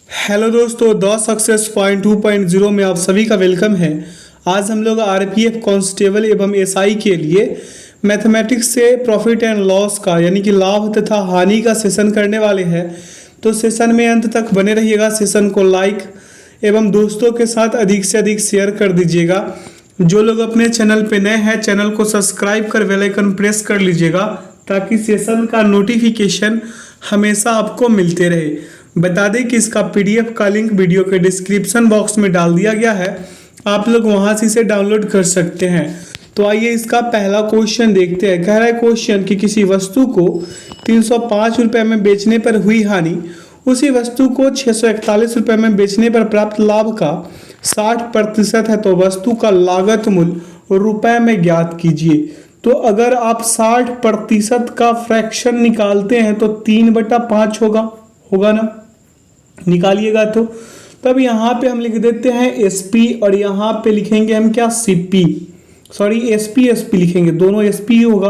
Hello दोस्तों, the success point 2.0 में आप सभी का वेलकम है। आज हम लोग आरपीएफ कांस्टेबल एवं एसआई के लिए मैथमेटिक्स से प्रॉफिट एंड लॉस का यानी कि लाभ तथा हानि का सेशन करने वाले हैं। तो सेशन में अंत तक बने रहिएगा। सेशन को लाइक एवं दोस्तों के साथ अधिक से अधिक शेयर कर दीजिएगा। जो लोग अपने चैनल पे नए हैं, चैनल को सब्सक्राइब कर बेल आइकन प्रेस कर लीजिएगा ताकि सेशन का नोटिफिकेशन हमेशा आपको मिलते रहे। बता दें कि इसका पीडीएफ का लिंक वीडियो के डिस्क्रिप्शन बॉक्स में डाल दिया गया है, आप लोग वहां से इसे डाउनलोड कर सकते हैं। तो आइए इसका पहला क्वेश्चन देखते हैं। कह रहा है क्वेश्चन कि किसी वस्तु को 305 रुपये में बेचने पर हुई हानि उसी वस्तु को 641 रुपये में बेचने पर प्राप्त लाभ का 60% है, तो वस्तु का लागत मूल्य रुपए में ज्ञात कीजिए। तो अगर आप 60% का फ्रैक्शन निकालते हैं तो 3/5 होगा ना, निकालिएगा। तो तब यहाँ पे हम लिख देते हैं एसपी और यहाँ पे लिखेंगे हम क्या, सीपी, सॉरी एसपी लिखेंगे, दोनों एसपी ही होगा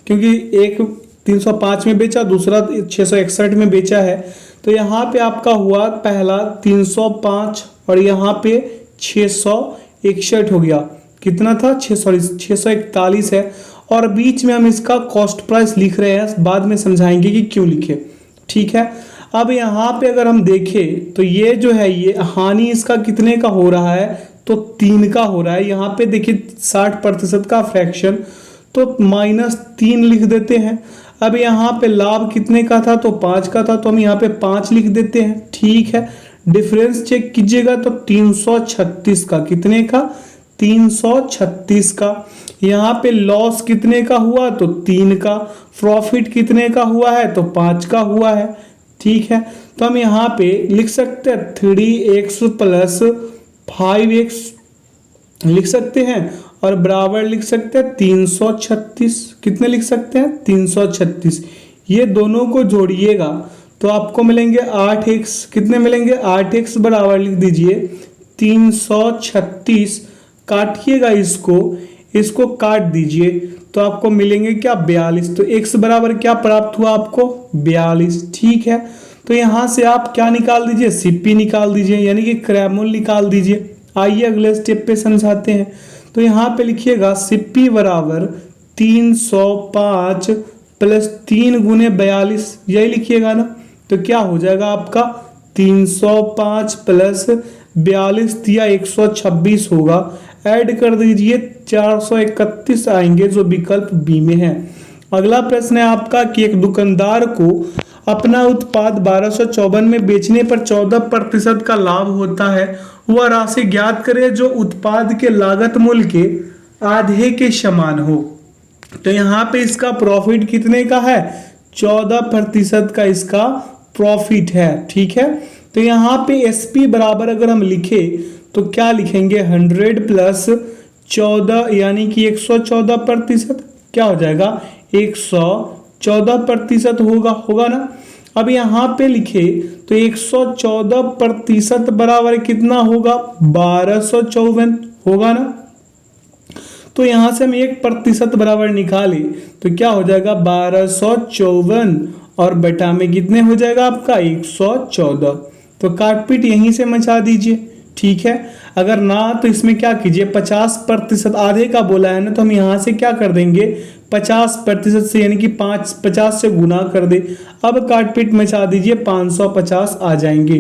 क्योंकि एक 305 में बेचा, दूसरा 661 में बेचा है। तो यहाँ पे आपका हुआ पहला 305 और यहाँ पे 661 हो गया। कितना था, 641 है। और बीच में हम इसका कॉस्ट प्राइस लिख रहे हैं, बाद में समझाएंगे कि क्यों लिखे। ठीक है, अब यहाँ पे अगर हम देखें तो ये जो है ये हानि इसका कितने का हो रहा है, तो 3 का हो रहा है। यहाँ पे देखिए 60% का फ्रैक्शन, तो -3 लिख देते हैं। अब यहाँ पे लाभ कितने का था, तो 5 का था, तो हम यहाँ पे 5 लिख देते हैं। ठीक है, डिफरेंस चेक कीजिएगा तो 336 का, कितने का, 336 का। यहाँ पे लॉस कितने का हुआ, तो 3 का। प्रॉफिट कितने का हुआ है, तो 5 का हुआ है। ठीक है, तो हम यहाँ पे लिख सकते हैं 3x + 5x लिख सकते हैं और बराबर लिख सकते हैं 336। कितने लिख सकते हैं, 336। ये दोनों को जोड़िएगा तो आपको मिलेंगे 8x। कितने मिलेंगे, 8x बराबर लिख दीजिए 336। काटिएगा इसको काट दीजिए तो आपको मिलेंगे क्या, 42। तो x बराबर क्या प्राप्त हुआ आपको, 42। ठीक है, तो यहां से आप क्या निकाल दीजिए, सीपी निकाल दीजिए यानी कि क्रय मूल्य निकाल दीजिए। आइए अगले स्टेप पे समझाते हैं। तो यहाँ पे लिखिएगा सीपी बराबर 305 + 3 × 42, यही लिखिएगा ना। तो क्या हो जाएगा आपका 305 + 42 दिया 126 होगा। ऐड कर दीजिए 431 आएंगे जो विकल्प बी में है। अगला प्रश्न है आपका कि एक दुकानदार को अपना उत्पाद 1254 में बेचने पर 14% का लाभ होता है। वह राशि ज्ञात करे जो उत्पाद के लागत मूल्य के आधे के समान हो। तो यहाँ पे इसका प्रॉफिट कितने का है, 14% का इसका प्रॉफिट है। ठीक है, तो यहाँ पे एसपी बराबर अगर हम लिखे तो क्या लिखेंगे, 100 + 14 यानी कि 114%। क्या हो जाएगा, 114% होगा ना। अब यहाँ पे लिखे तो 114% बराबर कितना होगा, 1254 होगा ना। तो यहाँ से हम 1% बराबर निकाले तो क्या हो जाएगा, 1254 और बटा में कितने हो जाएगा आपका, 114। तो काटपीट यहीं से मचा दीजिए। ठीक है, अगर ना तो इसमें क्या कीजिए, 50% आधे का बोला है ना, तो हम यहाँ से क्या कर देंगे, 50% से यानी कि 50 से गुना कर दे। अब काटपीट मचा दीजिए, 550 आ जाएंगे।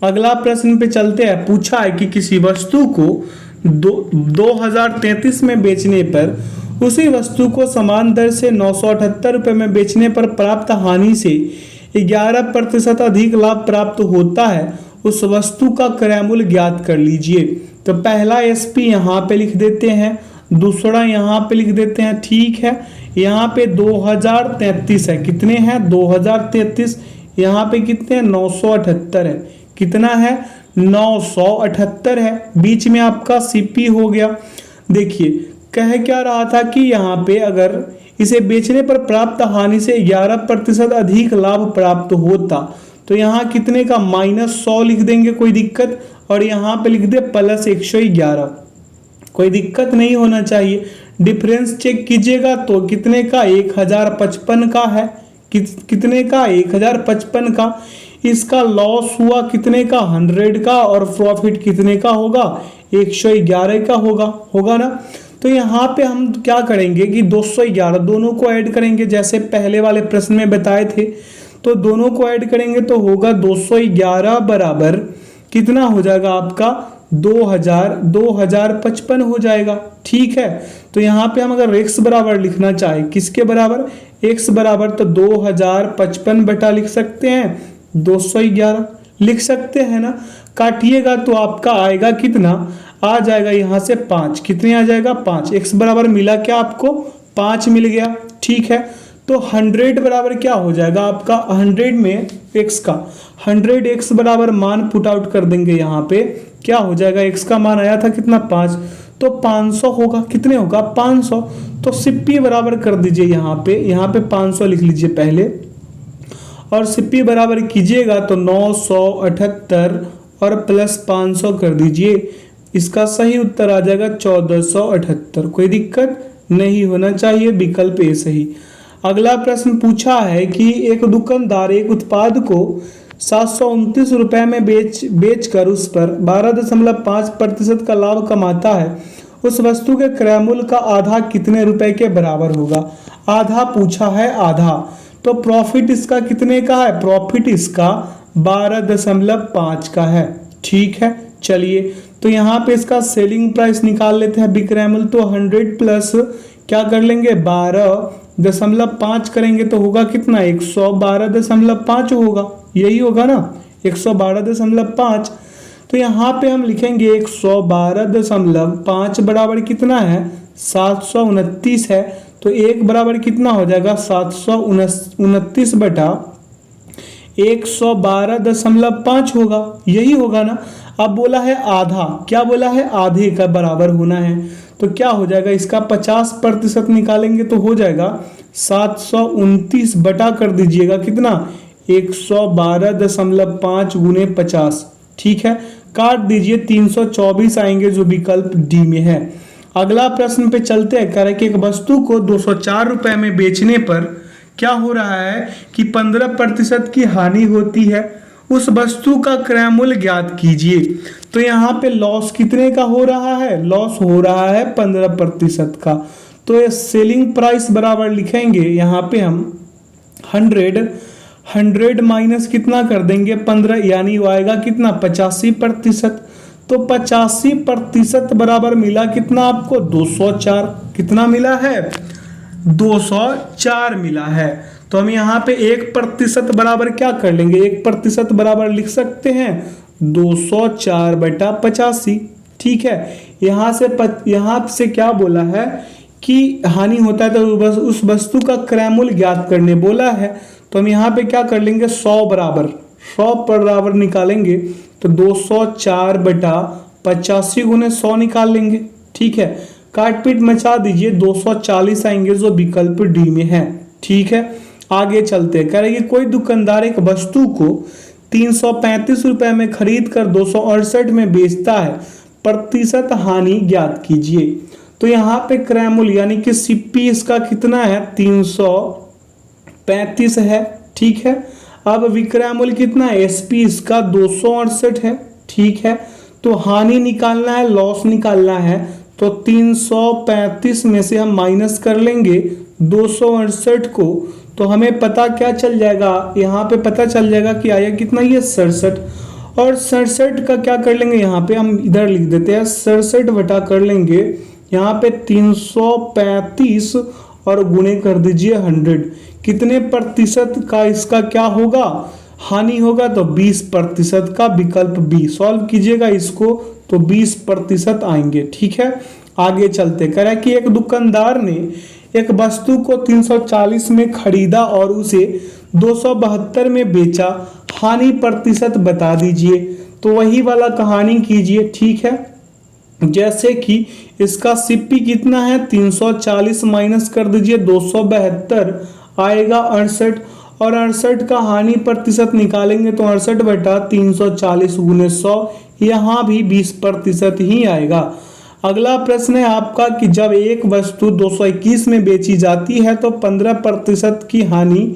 अगला प्रश्न पे चलते हैं। पूछा है कि किसी वस्तु को 2033 में बेचने पर उसी वस्तु को समान दर से 978 रुपये में बेचने पर प्राप्त हानि से 11% अधिक लाभ प्राप्त होता है। उस वस्तु का क्रय मूल्य ज्ञात कर लीजिए। तो पहला एसपी यहाँ पे लिख देते हैं, दूसरा यहाँ पे लिख देते हैं। ठीक है, यहाँ पे 2033 है, कितने हैं, 2033। यहाँ पे कितने हैं, 978 है। कितना है, 978 है। बीच में आपका सीपी हो गया। देखिए कह क्या रहा था कि यहाँ पे अगर इसे बेचने पर प्राप्त हानि से 11% अधिक लाभ प्राप्त होता, तो यहाँ कितने का, -100 लिख देंगे, कोई दिक्कत। और यहाँ पे लिख दे +111, कोई दिक्कत नहीं होना चाहिए। डिफरेंस चेक कीजिएगा तो कितने का, 1055 का है। कितने का, 1055 का। इसका लॉस हुआ कितने का, 100 का, और प्रॉफिट कितने का होगा, 111 का होगा ना। तो यहाँ पे हम क्या करेंगे कि 211 दोनों को ऐड करेंगे, जैसे पहले वाले प्रश्न में बताए थे। तो दोनों को ऐड करेंगे तो होगा 211 बराबर कितना हो जाएगा आपका 2055 हो जाएगा। ठीक है, तो यहाँ पे हम अगर x बराबर लिखना चाहे, किसके बराबर, x बराबर, तो 2055 बटा लिख सकते हैं 211 लिख सकते हैं ना। काटिएगा तो आपका आएगा कितना, आ जाएगा यहाँ से 5, कितने आ जाएगा 5, x बराबर मिला क्या आपको 5 मिल गया। ठीक है, तो 100 बराबर क्या हो जाएगा आपका, 100 में x का 100x बराबर मान पुट आउट कर देंगे, यहाँ पे क्या हो जाएगा, x का मान आया था कितना 5, तो 500 होगा, कितने होगा 500। तो सिप्पी बराबर कर दीजिए यहाँ पे 500 लिख लीजिए पहले, और सिप्पी बराबर कीजिएगा तो 978 और प्लस 500 कर दीजिए, इसका सही उत्तर आ जाएगा 1478। कोई दिक्कत नहीं होना चाहिए, विकल्प ए सही। अगला प्रश्न पूछा है कि एक दुकानदार एक उत्पाद को 729 रुपए में बेचकर उस पर 12.5% का लाभ कमाता है। उस वस्तु के क्रय मूल्य का आधा कितने रुपए के बराबर होगा। आधा पूछा है, आधा, तो प्रॉफिट इसका कितने का है, प्रॉफिट इसका 12.5 का है। ठीक है, चलिए तो यहाँ पे इसका सेलिंग प्राइस निकाल लेते हैं, विक्रय मूल्य, तो 100 प्लस क्या कर लेंगे 12.5 करेंगे तो होगा कितना 112.5 होगा, यही होगा ना 112.5। तो यहाँ पे हम लिखेंगे 112.5 बराबर कितना है 729 है, तो एक बराबर कितना हो जाएगा 729 बटा 112.5 होगा, यही होगा ना। अब बोला है आधा, क्या बोला है आधे का बराबर होना है, तो क्या हो जाएगा इसका 50% निकालेंगे तो हो जाएगा 729 बटा कर दीजिएगा कितना 112.5 गुने 50। ठीक है, काट दीजिए 324 आएंगे जो विकल्प डी में है। अगला प्रश्न पे चलते हैं, कह रहा है कि एक वस्तु को 204 रुपए में बेचने पर क्या हो रहा है कि 15% की हानि होती है। उस वस्तु का क्रय मूल्य ज्ञात कीजिए। तो यहाँ पे लॉस कितने का हो रहा है, लॉस हो रहा है 15% का। तो ये सेलिंग प्राइस बराबर लिखेंगे यहाँ पे हम 100 माइनस कितना कर देंगे 15, यानी वो आएगा कितना 85%। तो 85% बराबर मिला कितना आपको 204, कितना मिला है 204 मिला है। तो हम यहाँ पे 1% बराबर क्या कर लेंगे, 1% बराबर लिख सकते हैं 204 बटा 85। ठीक है, यहाँ से क्या बोला है कि हानि होता है तो बस उस वस्तु का क्रय मूल्य ज्ञात करने बोला है। तो हम यहाँ पे क्या कर लेंगे 100 बराबर निकालेंगे तो 204 बटा 85 गुने 100 निकाल लेंगे। ठीक है, काट पीट मचा दीजिए 240 आएंगे जो विकल्प डी में है। ठीक है, आगे चलते हैं, कह रहे कि कोई दुकानदार एक वस्तु को 335 रुपए में खरीद कर 268 में बेचता है, प्रतिशत हानि ज्ञात कीजिए। तो यहाँ पे क्रय मूल्य यानी कि सीपी इसका कितना है 335 है। ठीक है, अब विक्रय मूल्य कितना है एसपी इसका 268 है। ठीक है, तो हानि निकालना है, लॉस निकालना है, तो 335 में से हम माइनस कर लेंगे 268 को, तो हमें पता क्या चल जाएगा, यहाँ पे पता चल जाएगा कि आया कितना ये 67। और 67 का क्या कर लेंगे, यहाँ पे हम इधर लिख देते हैं 67 बटा कर लेंगे यहाँ पे 335 और गुणे कर दीजिए 100। कितने प्रतिशत का इसका क्या होगा हानि होगा, तो 20% का, विकल्प बी। सॉल्व कीजिएगा इसको तो 20% आएंगे। ठीक है, आगे चलते, कह रहा है कि एक दुकानदार ने एक वस्तु को 340 में खरीदा और उसे 272 में बेचा, हानि प्रतिशत बता दीजिए। तो वही वाला कहानी कीजिए। ठीक है, जैसे कि इसका सीपी कितना है 340 माइनस कर दीजिए 272 आएगा 68, और 68 का हानि प्रतिशत निकालेंगे तो 68 बटा 340 गुने 100, यहाँ भी 20% ही आएगा। अगला प्रश्न है आपका कि जब एक वस्तु 221 में बेची जाती है तो 15% की हानि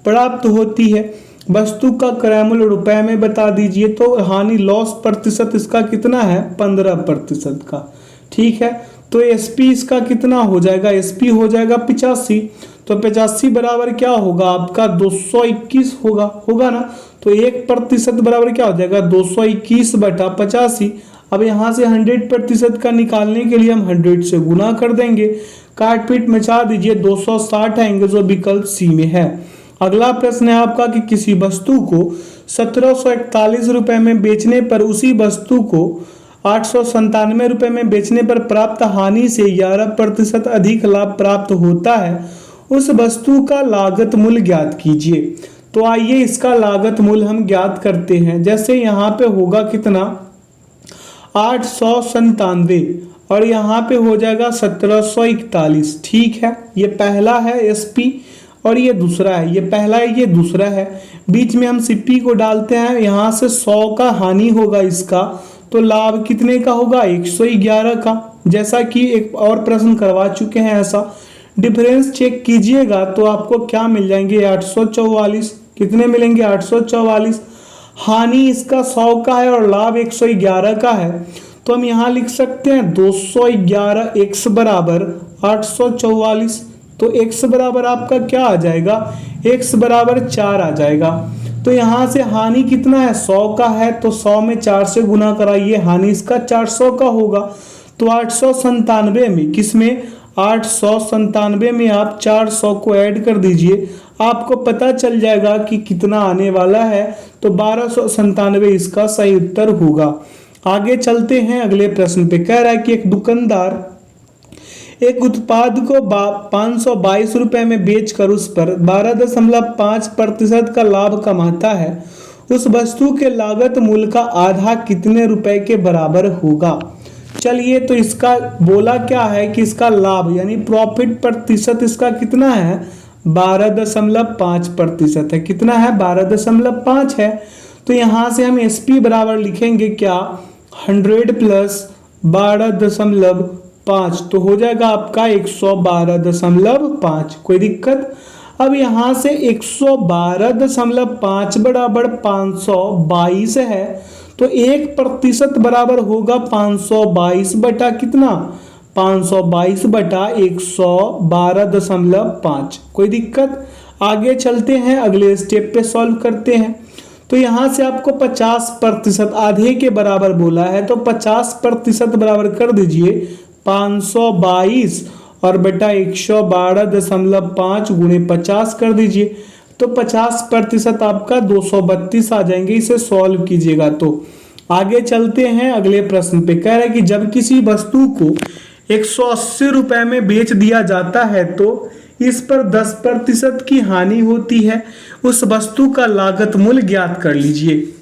प्राप्त होती है। वस्तु का क्रय मूल्य रुपए में बता दीजिए। तो हानि लॉस प्रतिशत इसका कितना है, 15% का। ठीक है, तो एसपी इसका कितना हो जाएगा, एसपी हो जाएगा 85। तो 85 बराबर क्या होगा आपका 221 होगा ना। तो 1% बराबर क्या हो जाएगा 221 बटा 85। अब यहाँ से 100% का निकालने के लिए हम 100 से गुना कर देंगे। काट पीट मचा दीजिए, 260 आएंगे जो विकल्प सी में है। अगला प्रश्न है आपका कि किसी वस्तु को 1741 रुपए में बेचने पर उसी वस्तु को 897 रुपए में बेचने पर प्राप्त हानि से 11% अधिक लाभ प्राप्त होता है। उस वस्तु का लागत मूल्य ज्ञात कीजिए। तो आइए इसका लागत मूल्य हम ज्ञात करते हैं। जैसे यहाँ पे होगा कितना 897 और यहाँ पे हो जाएगा 1741। ठीक है, ये पहला है एसपी और ये दूसरा है, ये पहला है ये दूसरा है। बीच में हम सीपी को डालते हैं, यहाँ से 100 का हानि होगा इसका, तो लाभ कितने का होगा 111 का। जैसा कि एक और प्रश्न करवा चुके हैं ऐसा। डिफरेंस चेक कीजिएगा तो आपको क्या मिल जाएंगे 844। कितने मिलेंगे 844। हानि इसका 100 का है और लाभ 111 का है, तो हम यहाँ लिख सकते हैं 211 x बराबर 844। तो x बराबर आपका क्या आ जाएगा, x बराबर 4 आ जाएगा। तो यहाँ से हानि कितना है 100 का है, तो 100 में 4 से गुना कराइए, हानि इसका 400 का होगा। तो 897 में किसमें 897 में आप 400 को ऐड कर दीजिए, आपको पता चल जाएगा कि कितना आने वाला है। तो 1297 इसका सही उत्तर होगा। आगे चलते हैं अगले प्रश्न पे। कह रहा है कि एक दुकानदार एक उत्पाद को 522 रुपए में बेचकर उस पर 12.5% का लाभ कमाता है। उस वस्तु के लागत मूल्य का आधा कितने रुपए के बराबर होगा। चलिए, तो इसका बोला क्या है कि इसका लाभ यानी प्रॉफिट प्रतिशत इसका कितना है 12.5% है। कितना है 12.5 है। तो यहाँ से हम एसपी बराबर लिखेंगे क्या 100 प्लस 12.5, तो हो जाएगा आपका 112.5। कोई दिक्कत। अब यहाँ से 112.5 बराबर 522 है, तो 1% बराबर होगा 522 बटा कितना 522 बटा 112.5। कोई दिक्कत। आगे चलते हैं अगले स्टेप पे सॉल्व करते हैं। तो यहाँ से आपको 50% आधे के बराबर बोला है, तो 50% बराबर कर दीजिए 522 और बटा 112.5 गुणे 50 कर दीजिए। तो 50% आपका 232 आ जाएंगे इसे सॉल्व कीजिएगा। तो आगे चलते हैं अगले प्रश्न पे। कह रहा है कि जब किसी वस्तु को 180 रुपए में बेच दिया जाता है तो इस पर 10% की हानि होती है। उस वस्तु का लागत मूल्य ज्ञात कर लीजिए।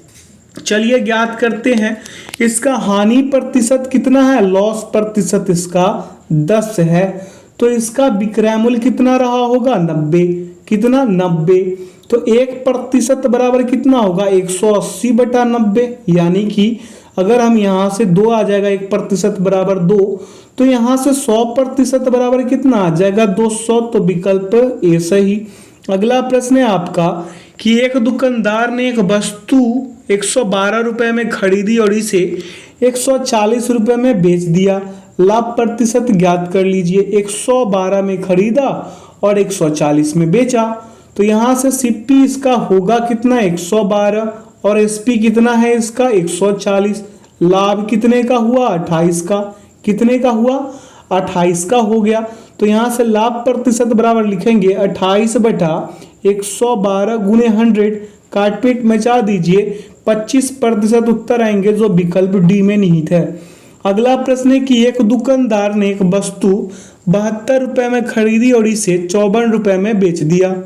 चलिए ज्ञात करते हैं। इसका हानि प्रतिशत कितना है, लॉस प्रतिशत इसका 10 है, तो इसका विक्रय मूल्य कितना रहा होगा 90। कितना 90। तो 1% बराबर कितना होगा 180 बटा 90, यानी कि अगर हम यहाँ से 2 आ जाएगा 1% बराबर 2, तो यहाँ से 100% बराबर कितना आ जाएगा 200। तो विकल्प ए सही। अगला प्रश्न है आपका कि एक दुकानदार ने एक वस्तु 112 रुपए में खरीदी और इसे 140 रुपए में बेच दिया। लाभ प्रतिशत ज्ञात कर लीजिए। 112 में खरीदा और 140 में बेचा, तो यहाँ से सीपी इसका होगा कितना 112 और एसपी कितना है इसका 140। लाभ कितने का हुआ 28 का। कितने का हुआ 28 का हो गया। तो यहाँ से लाभ प्रतिशत बराबर लिखेंगे 28 बटा 112 गुणे 100। काटपीट मचा दीजिए, 25% उत्तर आएंगे जो विकल्प डी में निहित है। अगला प्रश्न है कि एक दुकानदार ने एक वस्तु 72 रुपए में खरीदी और इसे 54 रुपए में बेच दिया।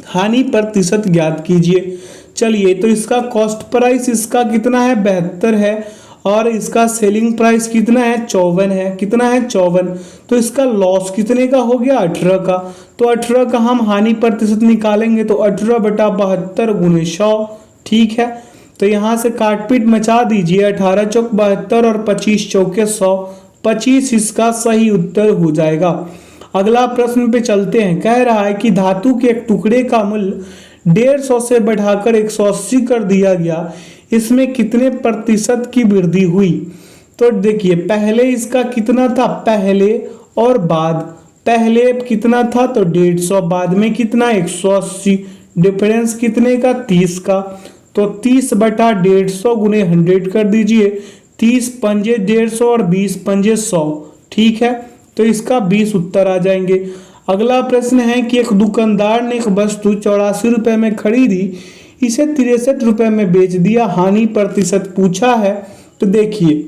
हानि प्रतिशत ज्ञात कीजिए। चलिए, तो इसका कॉस्ट प्राइस इसका कितना है 72 है और इसका सेलिंग प्राइस कितना है 54 है। कितना है 54। तो इसका लॉस कितने का हो गया 18 का। तो 18 का हम हानि प्रतिशत निकालेंगे तो 18 बटा 72 गुणे 100। ठीक है, तो यहाँ से काटपीट मचा दीजिए, 18 चौक 72 और 25 चौके 100। 25 इसका सही उत्तर हो जाएगा। अगला प्रश्न पे चलते हैं। कह रहा है कि धातु के एक टुकड़े का मूल्य 150 से बढ़ाकर 180 कर दिया गया, इसमें कितने प्रतिशत की वृद्धि हुई? तो देखिए पहले इसका कितना था, पहले और बाद, पहले कितना था तो 150, बाद में कितना 180, डिफरेंस कितने का 30 का। तो 30 बटा 150 गुने 100 कर दीजिए, 30 पंजे 150 और 20 पंजे 100, ठीक है। तो इसका 20 उत्तर आ जाएंगे। अगला प्रश्न है कि एक दुकानदार ने एक वस्तु 84 रुपए में खरीदी, इसे 63 रुपए में बेच दिया, हानि प्रतिशत पूछा है। तो देखिए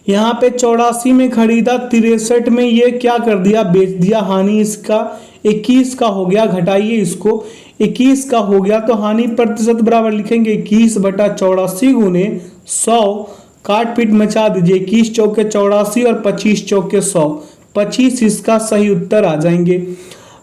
यहाँ पे 84 में खरीदा, 63 में ये क्या कर दिया, बेच दिया, हानि इसका 21 का हो गया, घटाइए इसको, 21 का हो गया। तो हानि प्रतिशत बराबर लिखेंगे 21 बटा 84 गुने 100, काट पीट मचा दीजिए, 21 चौके 84 और 25 चौके 100, 25 इसका सही उत्तर आ जाएंगे।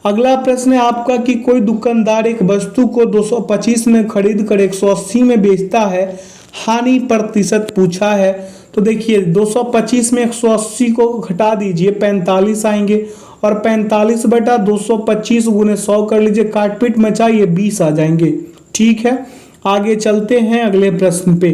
अगला प्रश्न है आपका कि कोई दुकानदार एक वस्तु को 225 में खरीद कर 180 में बेचता है, हानि प्रतिशत पूछा है। तो देखिए 225 में 180 को घटा दीजिए, 45 आएंगे, और 45 बटा 225 गुने 100 कर लीजिए, काटपीट मचाइए, 20 आ जाएंगे, ठीक है। आगे चलते हैं अगले प्रश्न पे।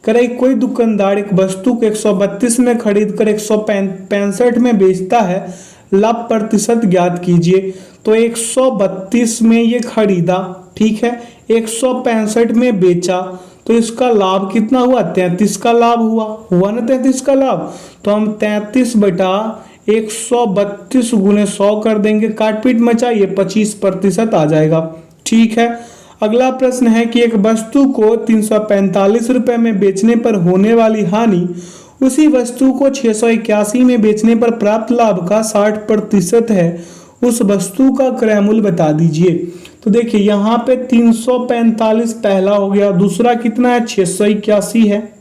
करे कोई दुकानदार एक वस्तु को 132 में खरीद कर 165 में बेचता है, लाभ प्रतिशत ज्ञात कीजिए। तो 132 में ये खरीदा, ठीक है, 165 में बेचा, तो इसका लाभ कितना हुआ, 33 का लाभ हुआ ना, 33 का लाभ। तो हम 33 बटा 132 गुने 100 कर देंगे, काटपीट मचाइए, 25% आ जाएगा, ठीक है। अगला प्रश्न है कि एक वस्तु को 345 रुपए में बेचने पर होने वाली हानि उसी वस्तु को 681 में बेचने पर प्राप्त लाभ का 60% है, उस वस्तु का क्रय मूल्य बता दीजिए। तो देखिए यहाँ पे 345 पहला हो गया, दूसरा कितना है 681 है,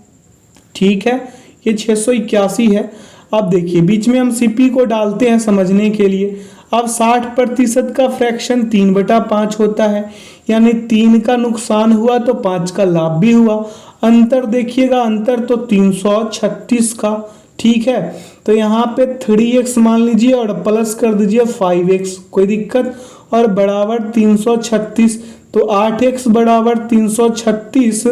ठीक है, ये 681 है। अब देखिए बीच में हम सीपी को डालते हैं समझने के लिए। अब 60% का फ्रैक्शन 3/5 होता है, यानी 3 का नुकसान हुआ तो 5 का लाभ भी हुआ। अंतर देखिएगा, अंतर तो 336 का, ठीक है। तो यहाँ पे 3x मान लीजिए और प्लस कर दीजिए 5x, कोई दिक्कत, और बराबर 336, तो 8x बराबर 336,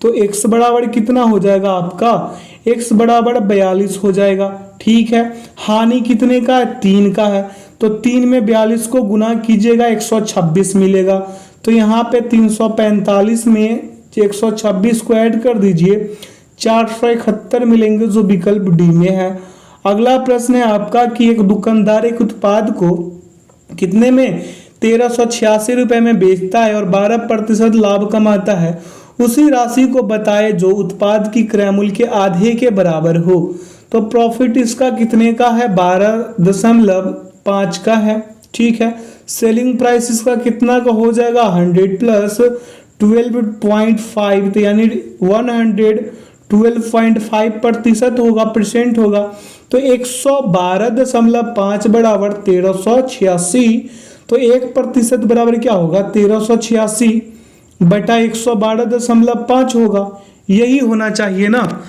तो x बराबर कितना हो जाएगा आपका, x बराबर 42 हो जाएगा, ठीक है। हानि कितने का है, 3 का है, तो 3 में 42 को गुना कीजिएगा, 126 मिलेगा। तो यहाँ पे 345 में 126 को ऐड कर दीजिए, 471 मिलेंगे, जो विकल्प डी में है। अगला प्रश्न है आपका कि एक दुकानदार एक उत्पाद को कितने में 1386 रुपए में बेचता है और 12% लाभ कमाता है, उसी राशि को बताए जो उत्पाद की क्रय मूल्य के आधे के बराबर हो। तो प्रॉफिट इसका कितने का है, 12.5 का है, ठीक है। सेलिंग प्राइस इसका कितना का हो जाएगा, 100 प्लस 12.5, तो यानी 112.5% होगा, परसेंट होगा। तो 112.5 बराबर 1386, तो 1% बराबर क्या होगा, 1386 बटा 112.5 होगा, यही होना चाहिए ना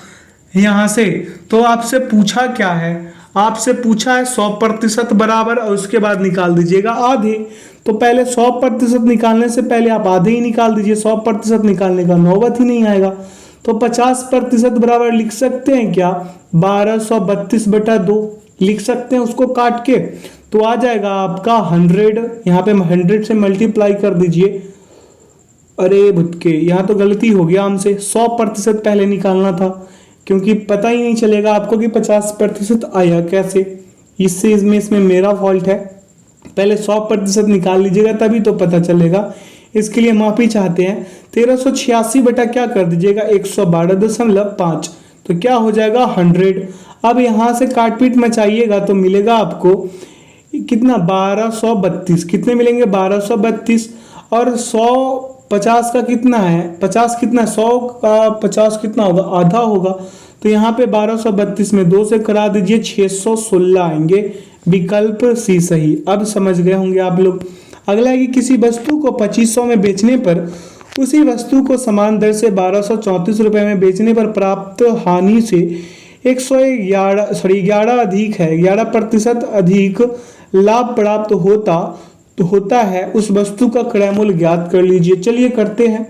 यहाँ से। तो आपसे पूछा क्या है, आपसे पूछा है 100% बराबर, और उसके बाद निकाल दीजिएगा आधे। तो पहले 100% निकालने से पहले आप आधे ही निकाल दीजिए, 100% निकालने का नौबत ही नहीं आएगा। तो 50% बराबर लिख सकते हैं क्या, 1232/2 लिख सकते हैं, उसको काट के तो आ जाएगा आपका 100, यहाँ पे 100 से मल्टीप्लाई कर दीजिए। अरे भुटके, यहाँ तो गलती हो गया हमसे, 100% पहले निकालना था, क्योंकि पता ही नहीं चलेगा आपको कि 50% आया कैसे, इसमें मेरा फॉल्ट है। पहले 100% निकाल लीजिएगा, तभी तो पता चलेगा, इसके लिए माफी चाहते हैं। 1386 बटा क्या कर दीजिएगा, 112.5, तो क्या हो जाएगा 100। अब यहाँ से काटपीट मचाइएगा तो मिलेगा आपको कितना, 1232, कितने मिलेंगे 1232, और 150 का कितना है, 50 कितना, 100 का 50 कितना होगा, आधा होगा। तो यहाँ पे 1232 में 2 से करा दीजिए, 616 आएंगे, विकल्प सी सही। अब समझ गए होंगे आप लोग। अगला है कि किसी वस्तु को 2500 में बेचने पर उसी वस्तु को समान दर से 1234 रुपए में बेचने पर प्राप्त हानि से 11 अधिक है, 11% अधिक लाभ प्राप्त होता तो होता है उस वस्तु का क्रय मूल्य ज्ञात कर लीजिए। चलिए करते हैं।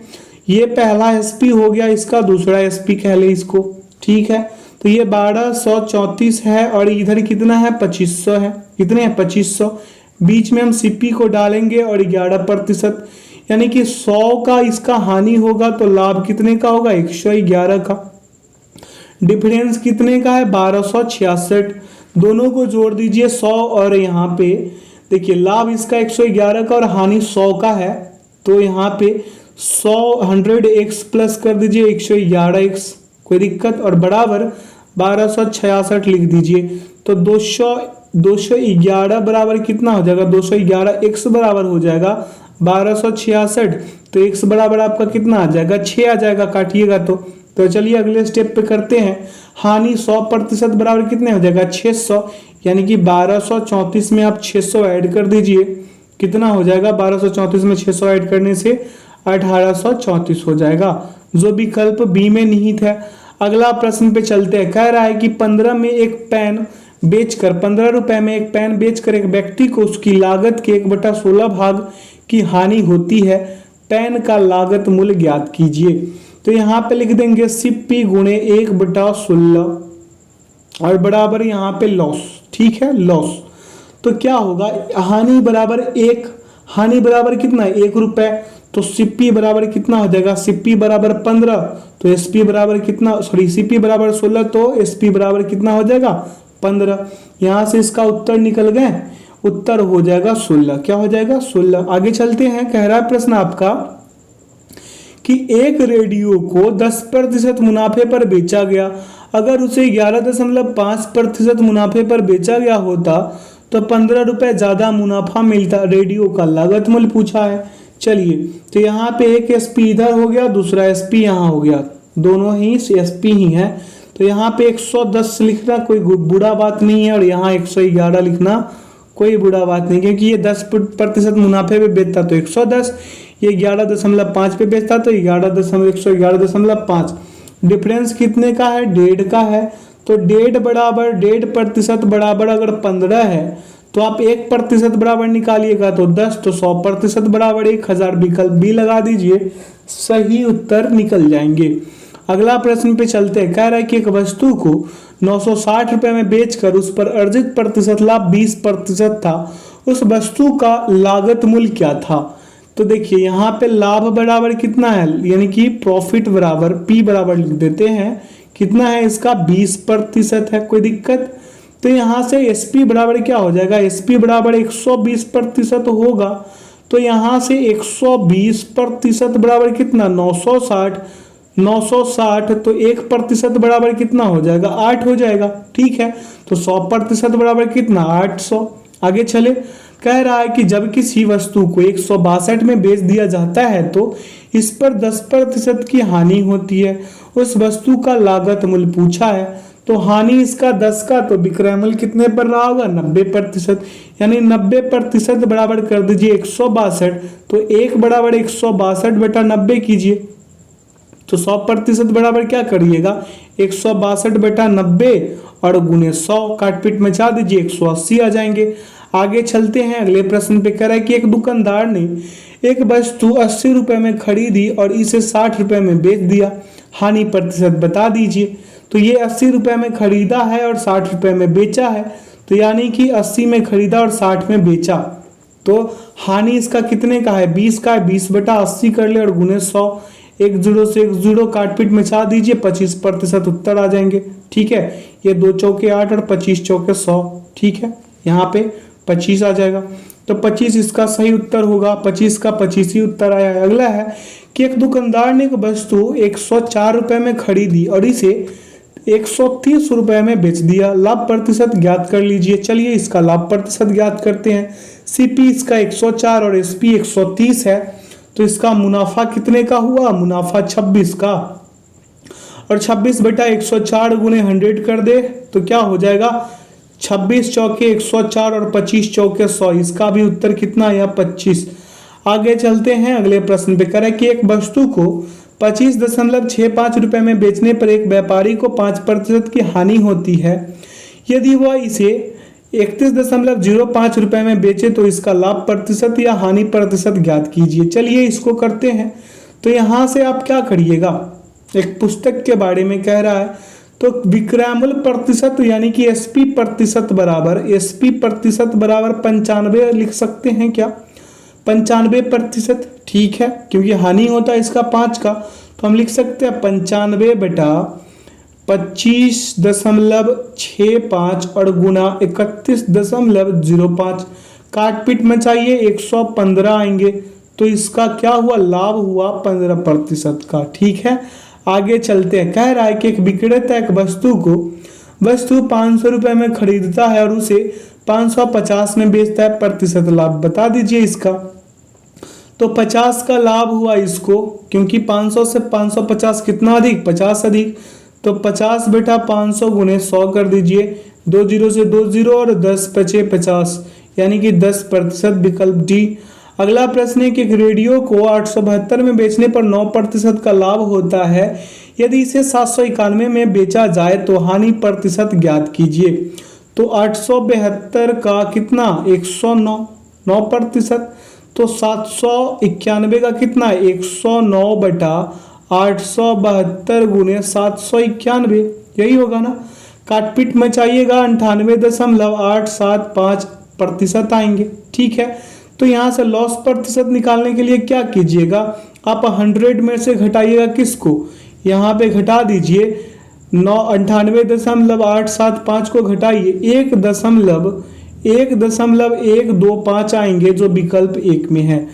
ये पहला एसपी हो गया, इसका दूसरा एसपी कह ले इसको। ठीक है, तो ये 1234 है और इधर कितना है 2500 है। कितने हैं 2500। बीच में हम सीपी को डालेंगे और 11%, यानी कि 100 का इसका हानि होगा तो लाभ कितने का होगा 111 का। डिफरेंस कितने का है 1266। दोनों को जोड़ दीजिए 100 और यहाँ पे देखिए लाभ इसका 111 का और हानि 100 का है, तो यहाँ पे 100 प्लस कर दीजिए 111x, कोई दिक्कत, और बराबर 1266 लिख दीजिए। तो 211 बराबर कितना हो जाएगा 211x बराबर हो जाएगा 1266। तो x बराबर आपका कितना आ जाएगा 6 आ जाएगा, काटिएगा तो चलिए अगले स्टेप पे करते हैं। हानि 100% बराबर कितने हो जाएगा 600, यानी कि 1234 में आप 600 ऐड कर दीजिए। कितना हो जाएगा 1234 में 600 ऐड करने से 1834 हो जाएगा, जो विकल्प बी में निहित है। अगला प्रश्न पे चलते हैं। कह रहा है कि 15 में एक पेन बेचकर 15 रुपए में एक पेन बेचकर एक व्यक्ति को उसकी लागत के 1/16 भाग की हानि होती है। पेन का लागत मूल्य ज्ञात कीजिए। तो यहाँ पे लिख देंगे सीपी गुणे 1/16 और बराबर यहाँ पे लॉस। ठीक है, लॉस। तो क्या होगा हानि बराबर 1, हानि बराबर कितना 1 रुपए, तो सीपी बराबर कितना हो जाएगा सीपी बराबर 15, तो एसपी बराबर कितना सीपी बराबर 16, तो एसपी बराबर कितना हो जाएगा 15। यहाँ से इसका उत्तर निकल गए, उत्तर हो जाएगा 16। क्या हो जाएगा 16। आगे चलते हैं। कह रहा है प्रश्न आपका कि एक रेडियो को 10% मुनाफे पर बेचा गया। अगर उसे 11.5% मुनाफे पर बेचा गया होता तो 15 रुपए ज्यादा मुनाफा मिलता। रेडियो का लागत मूल्य पूछा है। चलिए, तो यहाँ पे एक एसपी इधर हो गया, दूसरा एसपी यहाँ हो गया, दोनों ही एसपी ही है। तो यहाँ पे 110 लिखना कोई बुरा बात नहीं है और यहाँ 111 लिखना कोई बुरा बात नहीं, क्योंकि ये 10% मुनाफे पे बेचता तो 110, ये 11.5 पे बेचता तो 111.5। डिफरेंस कितने का है 1.5 का है। तो 1.5 बराबर 1.5% बराबर अगर 15 है तो आप 1% बराबर निकालिएगा तो 10, तो 100% बराबर 1000। विकल्प बी लगा दीजिए, सही उत्तर निकल जाएंगे। अगला प्रश्न पे चलते हैं। कह रहा है कि एक वस्तु को 960 रुपए में बेचकर उस पर अर्जित प्रतिशत लाभ 20% था। उस वस्तु का लागत मूल्य क्या था। तो देखिए यहाँ पे लाभ बराबर कितना है, यानी कि प्रॉफिट बराबर पी बराबर लिख देते हैं। कितना है इसका 20% है, कोई दिक्कत। तो यहाँ से एसपी बराबर क्या हो जाएगा, एसपी बराबर 120% होगा। तो यहाँ से 120% बराबर कितना 960 तो 1% बराबर कितना हो जाएगा 8 हो जाएगा। ठीक है, तो 100% बराबर कितना 800। आगे चले। कह रहा है कि जब किसी वस्तु को 162 में बेच दिया जाता है तो इस पर 10% की हानि होती है। उस वस्तु का लागत मूल्य पूछा है। तो हानि इसका 10 का, तो विक्रय मूल्य कितने पर रहा होगा 90%, यानी 90% बराबर कर दीजिए 162। तो 1 बराबर 162/90 कीजिए। तो 100% बराबर क्या करिएगा 162/90 और गुणे 100, काटपीट मचा दीजिए 180 आ जाएंगे। आगे चलते हैं। अगले प्रश्न पे कह रहा है कि एक दुकानदार ने एक वस्तु 80 रुपए में खरीदी और इसे 60 रुपए में बेच दिया। हानि प्रतिशत बता दीजिए। तो ये 80 रुपए में खरीदा है और 60 रुपए में बेचा है, तो यानी कि 80 में खरीदा और 60 में बेचा। तो हानि इसका कितने का है 20 का है, 20/80 कर ले और गुणे 100, 1 0 से 1 0 काटपीट मचा दीजिए 25% उत्तर आ जाएंगे। ठीक है, ये 2 चौके 8 और 25 चौके 100। ठीक है, यहाँ पे 25 आ जाएगा। तो 25 इसका सही उत्तर होगा, 25 का 25 ही उत्तर आया है। अगला है कि एक दुकानदार ने एक वस्तु 104 रुपए में खरीदी और इसे 130 रुपए में बेच दिया। लाभ प्रतिशत ज्ञात कर लीजिए। चलिए इसका लाभ प्रतिशत ज्ञात करते हैं। सीपी इसका 104 और एसपी 130 है, तो इसका मुनाफा कितने का हुआ मुनाफा 26 का, और 26/104 गुणे 100 कर दे तो क्या हो जाएगा 26 चौके 104 और 25 चौके 100। इसका भी उत्तर कितना आया 25। आगे चलते हैं। अगले प्रश्न पे करें कि एक वस्तु को 25.65 रुपए में बेचने पर एक व्यापारी को 5% की हानि होती है। यदि वह इसे 31.05 रुपए में बेचे तो इसका लाभ प्रतिशत या हानि प्रतिशत ज्ञात कीजिए। चलिए इसको करते हैं। तो यहाँ से आप क्या करिएगा, एक पुस्तक के बारे में कह रहा है, तो विक्रयमूल्य प्रतिशत यानी कि एसपी प्रतिशत बराबर 95 लिख सकते हैं क्या, 95%। ठीक है, क्योंकि हानि होता है इसका 5 का, तो हम लिख सकते हैं 95/25.65 और गुना 31.05। काट पीट में चाहिए 115 आएंगे, तो इसका क्या हुआ, लाभ हुआ 15% का। ठीक है, आगे चलते हैं। कह रहा है कि एक विक्रेता एक वस्तु 500 रुपए में खरीदता है और उसे 550 में बेचता है, प्रतिशत लाभ बता दीजिए इसका। तो 50 का लाभ हुआ इसको, क्योंकि 500 से 550 कितना अधिक, 50 अधिक, तो 50/500 गुने 100 कर दीजिए, 2 0 से 2 0 और 10 5 50, यानी कि 10%, विकल्प डी। अगला प्रश्न है कि एक रेडियो को 872 में बेचने पर 9% का लाभ होता है, यदि इसे 791 में बेचा जाए तो हानि प्रतिशत ज्ञात कीजिए। तो 872 का कितना, 109, 9%, तो 791 का कितना, 109/872 गुने 791, यही होगा ना। काटपीट में चाहिएगा 98.875% आएंगे। ठीक है, तो यहाँ से लॉस प्रतिशत निकालने के लिए क्या कीजिएगा, आप 100 में से घटाइएगा किसको, यहाँ पे घटा दीजिए 98.875 को घटाइए 1.125 आएंगे, जो विकल्प 1 में है।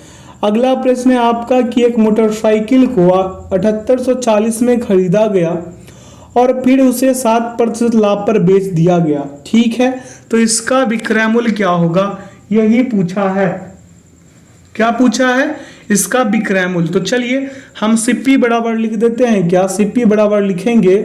अगला प्रश्न है आपका कि एक मोटरसाइकिल को 7840 में खरीदा गया और फिर उसे 7% लाभ पर बेच दिया गया। ठीक है, तो इसका विक्रय मूल्य क्या होगा, यही पूछा है। क्या पूछा है, इसका विक्रय मूल्य। तो चलिए हम सीपी बराबर लिख देते हैं, क्या सीपी बराबर लिखेंगे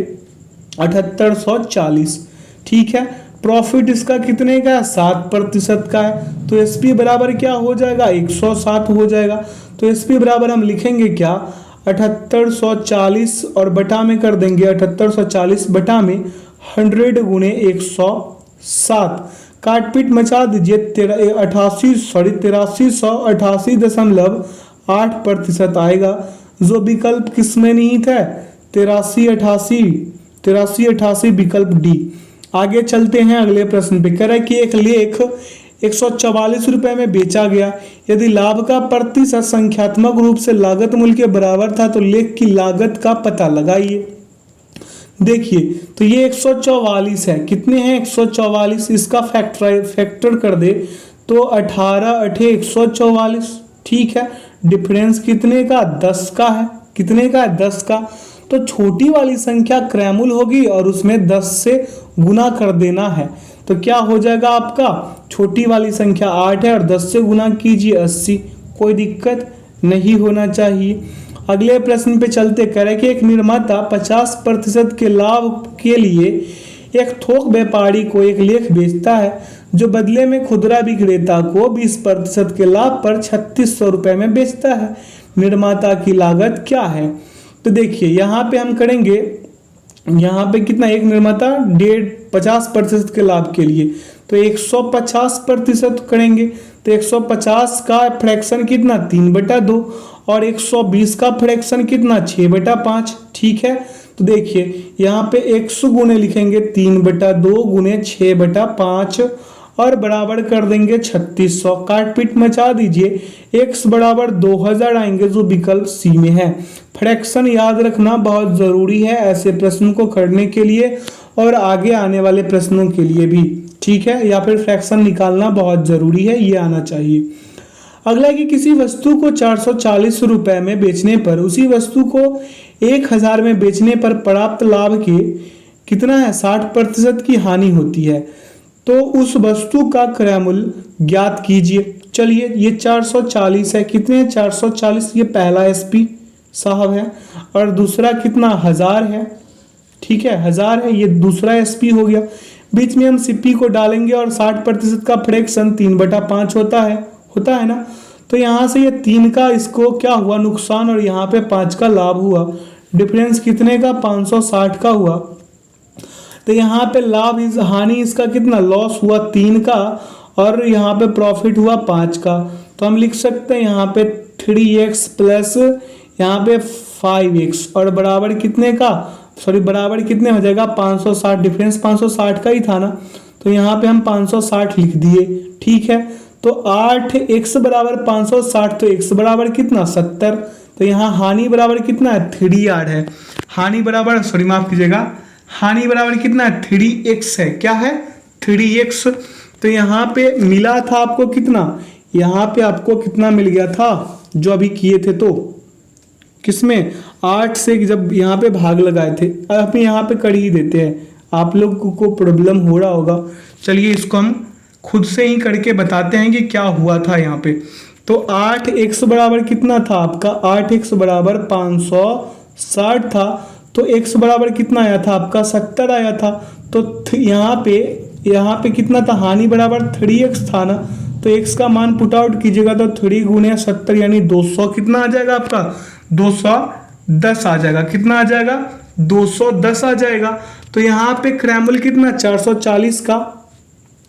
7840। ठीक है, प्रॉफिट इसका कितने का है, 7% का है, तो एसपी बराबर क्या हो जाएगा, 160 हो जाएगा। तो एसपी बराबर हम लिखेंगे क्या, 7840 और बटा में कर देंगे 7840 बटा में 100 गुने 107। काटपीट मचा दीजिए 8388.8% आएगा, जो विकल्प किसमें नहीं था, 8388 विकल्प डी। आगे चलते हैं अगले प्रश्न पे। कह रहा है कि एक लेख 144 रुपए में बेचा गया, यदि लाभ का प्रतिशत संख्यात्मक रूप से लागत मूल्य के बराबर था तो लेख की लागत का पता लगाइए। देखिए, तो ये 144 है, कितने हैं 144, इसका फैक्टर कर दे तो 18 8 144। ठीक है, डिफरेंस कितने का, 10 का है, कितने का है, 10 का। तो छोटी वाली संख्या क्रयमूल्य होगी और उसमें 10 से गुना कर देना है, तो क्या हो जाएगा आपका, छोटी वाली संख्या 8 है और 10 से गुना कीजिए 80, कोई दिक्कत नहीं होना चाहिए। अगले प्रश्न पे चलते। कह रहे कि एक निर्माता 50% के लाभ के लिए एक थोक व्यापारी को एक लेख बेचता है, जो बदले में खुदरा विक्रेता को 20% के लाभ पर 3600 रुपए में बेचता है। निर्माता की लागत क्या है। तो देखिए यहाँ पे हम करेंगे, यहाँ पे कितना, एक निर्माता 50% के लाभ के लिए तो 150% करेंगे, तो 150 का फ्रैक्शन कितना, 3/2 और 120 का फ्रैक्शन कितना, 6/5। ठीक है, तो देखिए यहाँ पे 100 गुने लिखेंगे 3/2 गुने 6/5 और बराबर कर देंगे 3600। काटपीट मचा दीजिए, x बराबर 2000 आएंगे, जो विकल्प सी में है। फ्रैक्शन याद रखना बहुत जरूरी है ऐसे प्रश्न को करने के लिए और आगे आने वाले प्रश्नों के लिए भी। ठीक है, या फिर फ्रैक्शन निकालना बहुत जरूरी है, ये आना चाहिए। अगला कि किसी वस्तु को 440 रुपए में बेचने पर उसी वस्तु को 1000 में बेचने पर प्राप्त लाभ के कितना है, 60% की हानि होती है, तो उस वस्तु का क्रय मूल्य ज्ञात कीजिए। चलिए ये 440 है, कितने हैं 440, ये पहला एसपी साहब है और दूसरा कितना 1000 है। ठीक है, 1000 है, ये दूसरा एसपी हो गया। बीच में हम सीपी को डालेंगे और 60% का फ्रैक्शन 3/5 होता है ना, तो यहाँ से ये 3 का इसको क्या हुआ नुकसान और यहाँ पे 5 का लाभ हुआ। डिफरेंस कितने का, 560 का हुआ। तो यहाँ पे लाभ हानि इसका कितना, लॉस हुआ 3 का और यहाँ पे प्रॉफिट हुआ 5 का। तो हम लिख सकते हैं यहाँ पे 3x प्लस यहाँ पे 5x और बराबर कितने का, सॉरी बराबर कितने हो जाएगा 560, डिफरेंस 560 का ही था ना, तो यहाँ पे हम 560 लिख दिए। ठीक है, तो 8x बराबर 560, तो x बराबर कितना 70। तो यहाँ हानि बराबर कितना है 3r है, हानि बराबर सॉरी माफ कीजिएगा, हानि बराबर कितना है 3x है, क्या है 3x। तो यहाँ पे मिला था आपको कितना, यहाँ पे आपको कितना मिल गया था जो अभी किए थे, तो किसमें 8 से जब यहाँ पे भाग लगाए थे, अब यहाँ पे कर ही देते हैं, आप लोग को प्रॉब्लम हो रहा होगा। चलिए इसको हम खुद से ही करके बताते हैं कि क्या हुआ था यहाँ पे। तो 8x बराबर कितना था आपका, 8x बराबर 560 था, तो x बराबर कितना आया था आपका 70 आया था। तो यहाँ पे कितना था, हानि बराबर 3x था ना, तो x का मान पुट आउट कीजिएगा तो 3 गुणे 70 यानी 200 कितना आ जाएगा आपका 210 आ जाएगा, कितना आ जाएगा 210 आ जाएगा। तो यहाँ पे क्रैमल कितना 440 का,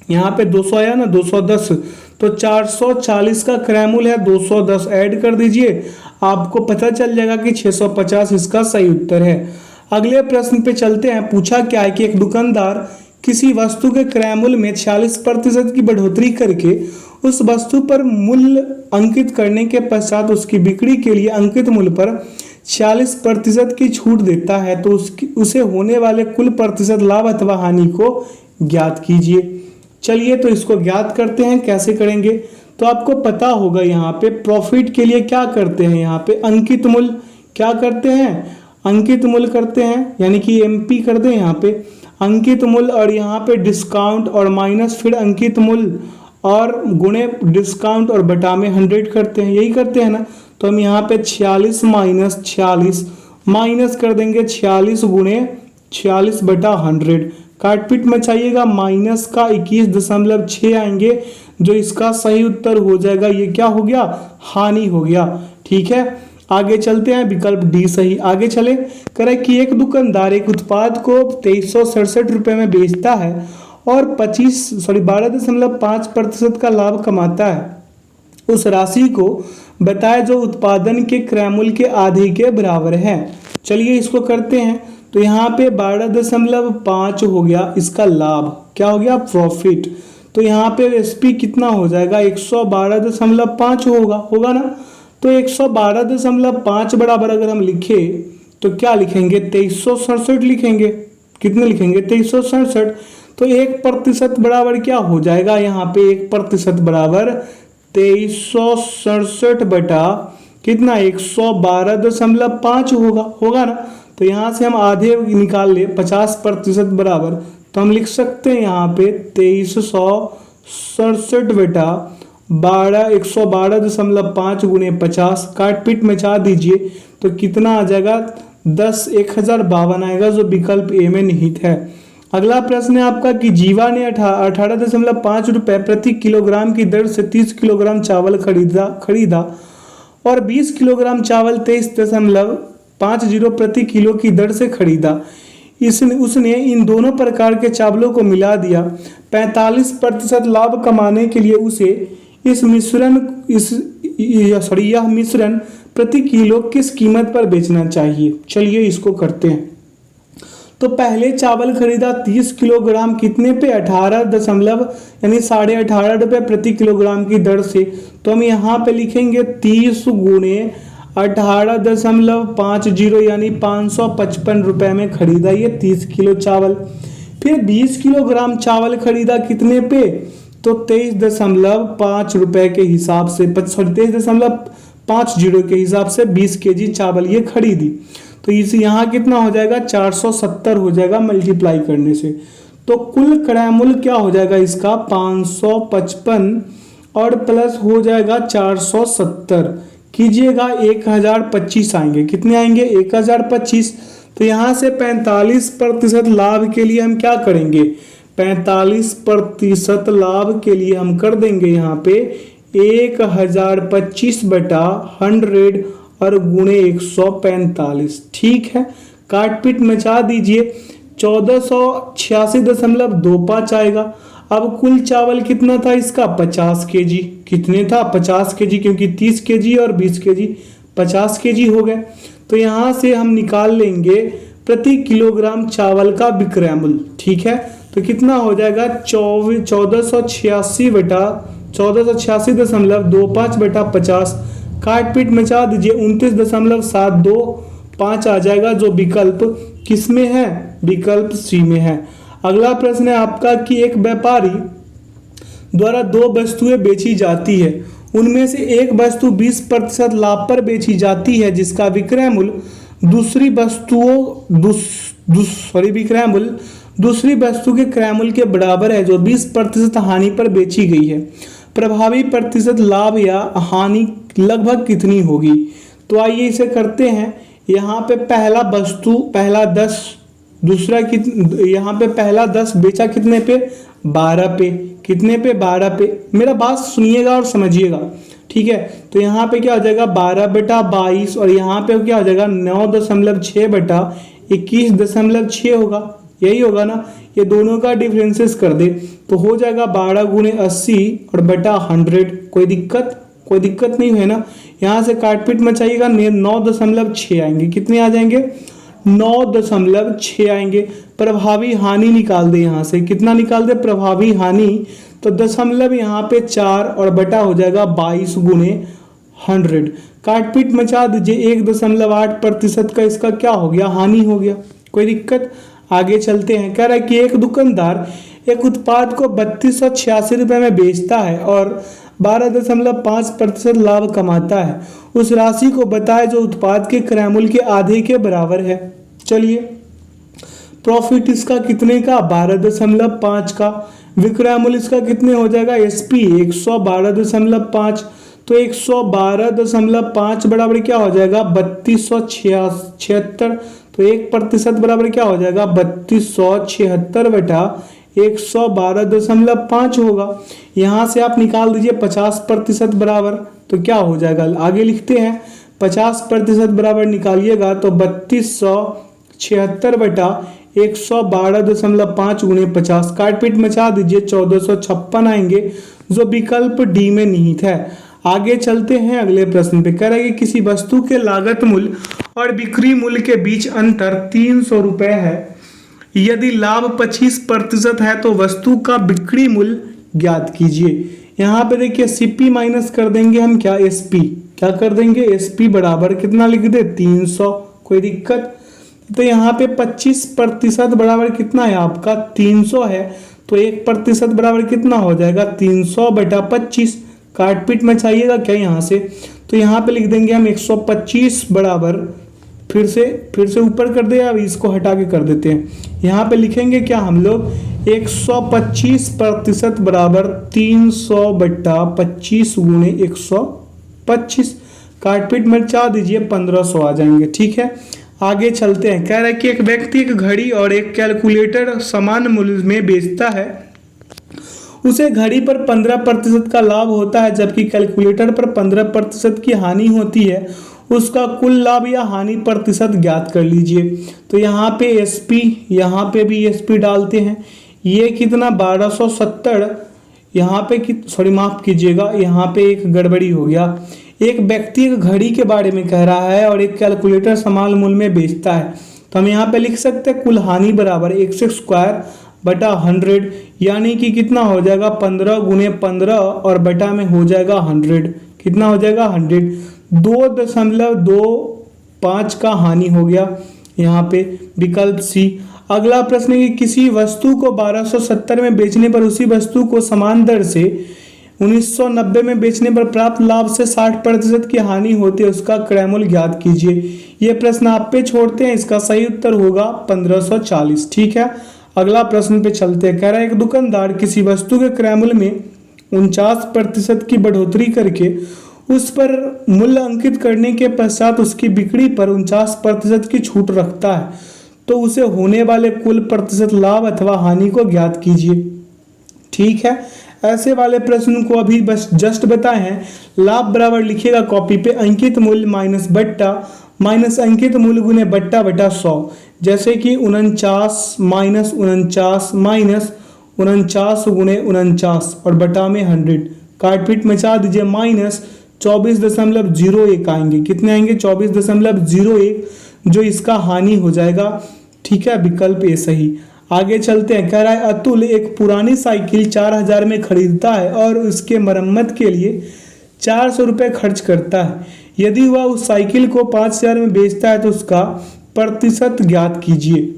यहाँ पे 200 आया ना 210, तो 440 का क्रैमल है 210 ऐड कर दीजिए, आपको पता चल जाएगा कि 650 इसका सही उत्तर है। अगले प्रश्न पे चलते हैं। पूछा क्या है कि एक दुकानदार किसी वस्तु के क्रय में 46% की बढ़ोतरी करके उस वस्तु पर मूल्य अंकित करने के पश्चात उसकी बिक्री के लिए अंकित मूल्य पर 46% की छूट देता है, तो उसे होने वाले कुल प्रतिशत लाभ अथवा हानि को ज्ञात कीजिए। चलिए तो इसको ज्ञात करते हैं, कैसे करेंगे। तो आपको पता होगा यहाँ पे प्रॉफिट के लिए क्या करते हैं, यहाँ पे अंकित मूल्य क्या करते हैं, अंकित मूल्य करते हैं, यानी कि एमपी कर दें यहाँ पे अंकित मूल्य, और यहाँ पे डिस्काउंट और माइनस फिर अंकित मूल्य और गुणे डिस्काउंट और बटा में 100 करते हैं, यही करते हैं ना। तो हम यहाँ पे 46 माइनस 46 माइनस कर देंगे 46 गुणे 46 बटा 100, काटपीट में चाहिएगा माइनस का 21.6 आएंगे, जो इसका सही उत्तर हो जाएगा। ये क्या हो गया, हानि हो गया। ठीक है, आगे चलते हैं, विकल्प डी सही। आगे चले, करे कि एक दुकानदार एक उत्पाद को 2367 रुपये में बेचता है और 12.5% का लाभ कमाता है। उस राशि को बताए जो उत्पादन के क्रय मूल्य के आधे के बराबर है। चलिए इसको करते हैं। तो यहाँ पे 12.5 हो गया इसका लाभ, क्या हो गया प्रॉफिट। तो यहाँ पे एसपी कितना हो जाएगा 112.5 होगा ना। तो 112.5 बराबर अगर हम लिखे तो क्या लिखेंगे 2367 लिखेंगे, कितने लिखेंगे 2367। तो 1% बराबर क्या हो जाएगा, यहाँ पे 1% बराबर 2367 बटा कितना 112.5 होगा ना। तो यहाँ से हम आधे निकाल ले 50% बराबर, तो हम लिख सकते हैं यहाँ पे 2367 बटा 112.5 गुणे 50, काटपीट में चाह दीजिए तो कितना आ जाएगा 10,1052 आएगा, जो विकल्प ए में निहित है। अगला प्रश्न है आपका कि जीवा ने 18.5 रुपए प्रति किलोग्राम की दर से 30 किलोग्राम चावल खरीदा और 20 किलोग्राम चावल 23.50 प्रति किलो की दर से खरीदा। उसने इन दोनों प्रकार के चावलों को मिला दिया। 45% लाभ कमाने के लिए उसे यह मिश्रण प्रति किलो किस कीमत पर बेचना चाहिए। चलिए इसको करते हैं। तो पहले चावल खरीदा 30 किलोग्राम कितने पे 18 यानी 18.5 रुपये प्रति किलोग्राम की दर से। तो हम यहाँ पे लिखेंगे 30 गुणे 18.50 यानी 555 रुपये में खरीदा ये 30 किलो चावल। फिर 20 किलोग्राम चावल खरीदा कितने पे, तो 23.5 रुपये के हिसाब से 23.50 के हिसाब से 20 केजी चावल ये खरीदी। तो इस यहाँ कितना हो जाएगा 470 हो जाएगा मल्टीप्लाई करने से। तो कुल क्रय मूल्य क्या हो जाएगा इसका 555 और प्लस हो जाएगा 470 कीजिएगा 1025 आएंगे, कितने आएंगे 1025। तो यहाँ से 45% लाभ के लिए हम क्या करेंगे 45% लाभ के लिए हम कर देंगे यहाँ पे 1025 बटा 100 और गुणे 145। ठीक है, काटपीट मचा दीजिए 1486.25 आएगा। अब कुल चावल कितना था इसका 50 केजी। कितने था 50 केजी, क्योंकि 30 केजी और 20 केजी 50 केजी हो गए। तो यहाँ से हम निकाल लेंगे प्रति किलोग्राम चावल का विक्रय मूल्य। ठीक है, तो कितना हो जाएगा 1486.25 काट पीट मचा दीजिए 29.725 आ जाएगा, जो विकल्प किस में है, विकल्प सी में है। अगला प्रश्न है आपका कि एक व्यापारी द्वारा दो वस्तुएं बेची जाती है, उनमें से एक वस्तु 20% लाभ पर बेची जाती है जिसका विक्रय मूल्य दूसरी वस्तु के क्रय मूल्य के बराबर है, जो 20% हानि पर बेची गई है। प्रभावी प्रतिशत लाभ या हानि लगभग कितनी होगी? तो आइए इसे करते हैं। यहाँ पे पहला 10, दूसरा यहाँ पे पहला 10 बेचा कितने पे 12 पे, कितने पे 12 पे। मेरा बात सुनिएगा और समझिएगा, ठीक है। तो यहाँ पे क्या हो जाएगा 12/22 और यहाँ पे क्या हो जाएगा 9.6/21.6 होगा, यही होगा ना। ये दोनों का डिफरेंसेस कर दे तो हो जाएगा 12 × 80 और बटा 100। कोई दिक्कत नहीं है ना। यहाँ से काटपीट मचाइएगा 9.6 आएंगे। कितने आ जाएंगे 9.6 आएंगे। प्रभावी हानि निकाल दे, यहाँ से कितना निकाल दे प्रभावी हानि, तो दशमलव यहाँ पे 4 और बटा हो जाएगा 22 × 100। काटपीट मचा दीजिए 1.8% का इसका क्या हो गया हानि हो गया। कोई दिक्कत, आगे चलते हैं। कह रहा है कि एक दुकानदार एक उत्पाद को 3286 रुपये में बेचता है और 12.5% लाभ कमाता है। उस राशि को बताए जो उत्पाद के क्रय मूल्य के आधे के बराबर है। चलिए, प्रॉफिट इसका कितने का 12.5 का, विक्रय मूल्य इसका कितने हो जाएगा एसपी 112.5, तो 112.5 बराबर क्या हो जाएगा 3276, तो 1% बराबर क्या हो जाएगा 3276 बटा 112.5 होगा। यहाँ से आप निकाल दीजिए 50% बराबर, तो क्या हो जाएगा आगे लिखते हैं 50% बराबर निकालिएगा तो 3276 बटा 112.5 × 50 काटपीट मचा दीजिए 1456 आएंगे, जो विकल्प डी में निहित है। आगे चलते हैं अगले प्रश्न पे। कह रहा है कि किसी वस्तु के लागत मूल्य और बिक्री मूल्य के बीच अंतर 300 रुपए है। यदि लाभ 25% है तो वस्तु का बिक्री मूल्य ज्ञात कीजिए। यहाँ पे देखिए सीपी माइनस कर देंगे हम क्या एसपी, क्या कर देंगे एसपी बराबर कितना लिख दे 300। कोई दिक्कत, तो यहाँ पे 25% बराबर कितना है आपका 300 है, तो 1% बराबर कितना हो जाएगा 300 बटा 25। काटपीट मचाइएगा क्या यहाँ से, तो यहाँ पे लिख देंगे हम 125 बराबर, फिर से ऊपर कर दे, अब इसको हटा के कर देते हैं। यहाँ पे लिखेंगे क्या हम लोग 125% बराबर 300 बटा 25 × 125। काटपीट मचा दीजिए 1500 आ जाएंगे। ठीक है, आगे चलते हैं। कह रहा है कि एक व्यक्ति एक घड़ी और एक कैलकुलेटर समान मूल्य में बेचता है। उसे घड़ी पर 15% का लाभ होता है जबकि कैलकुलेटर पर 15% की हानि होती है। उसका कुल लाभ या हानि प्रतिशत ज्ञात कर लीजिए। तो यहाँ पे एसपी, यहाँ पे भी एसपी डालते हैं। ये कितना 1270, यहाँ पे सॉरी माफ कीजिएगा, यहाँ पे एक गड़बड़ी हो गया। एक व्यक्ति एक घड़ी के बारे में कह रहा है और एक कैलकुलेटर समान मूल्य में बेचता है, तो हम यहाँ पे लिख सकते हैं कुल हानि बराबर x² बटा 100, यानी कि कितना हो जाएगा 15 × 15 और बटा में हो जाएगा 100। कितना हो जाएगा 100, 2.25 का हानि हो गया यहाँ पे, विकल्प सी। अगला प्रश्न है कि किसी वस्तु को 1270 में बेचने पर उसी वस्तु को समान दर से 1990 में बेचने पर प्राप्त लाभ से 60% की हानि होती है, उसका क्रय मूल्य ज्ञात कीजिए। ये प्रश्न आप पे छोड़ते हैं, इसका सही उत्तर होगा 1540। ठीक है, अगला प्रश्न पे चलते हैं। कह रहा है एक दुकानदार किसी वस्तु के क्रय मूल्य में 49% की बढ़ोतरी करके उस पर मूल्य अंकित करने के पश्चात उसकी बिक्री पर 49% की छूट रखता है, तो उसे होने वाले कुल प्रतिशत लाभ अथवा हानि को ज्ञात कीजिए। ठीक है, ऐसे वाले प्रश्न को अभी बस जस्ट बताए हैं। लाभ बराबर लिखिएगा कॉपी पे अंकित मूल्य माइनस बट्टा माइनस अंकित मूल्य गुने बट्टा बटा 100, जैसे कि 49 माइनस 49 माइनस 49 गुने 49 और बटा में 100, काटपीट मचा दीजिए, माइनस 24.01 आएंगे। कितने आएंगे? 24.01, जो इसका हानि हो जाएगा। ठीक है, विकल्प ए सही। आगे चलते हैं। कह रहा है अतुल एक पुरानी साइकिल 4000 में खरीदता है और उसके मरम्मत के लिए 400 रुपये खर्च करता है। यदि वह उस साइकिल को 5000 में बेचता है तो उसका प्रतिशत ज्ञात कीजिए।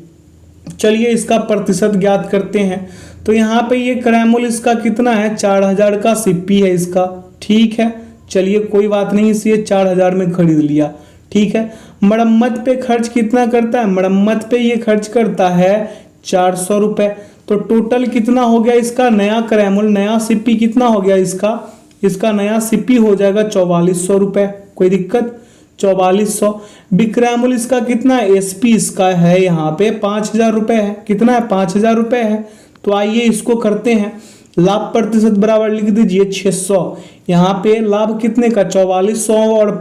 चलिए इसका प्रतिशत ज्ञात करते हैं। तो यहाँ पे ये क्रय मूल्य इसका कितना है? 4000 का सिप्पी है इसका। ठीक है, चलिए कोई बात नहीं, इसे 4000 में खरीद लिया। ठीक है, मरम्मत पे खर्च कितना करता है? मरम्मत पे ये खर्च करता है 400 रुपये। तो टोटल कितना हो गया इसका नया क्रय मूल्य, नया सिप्पी कितना हो गया इसका नया सिप्पी हो जाएगा 4400 रुपये। कोई दिक्कत? 4400। विक्रय मूल्य इसका कितना है? एसपी इसका है यहाँ पे 5000 रुपये है। कितना है? 5000 रुपये है। तो आइए इसको करते हैं। लाभ प्रतिशत बराबर लिख दीजिए 600। यहाँ पे लाभ कितने का? 4400 और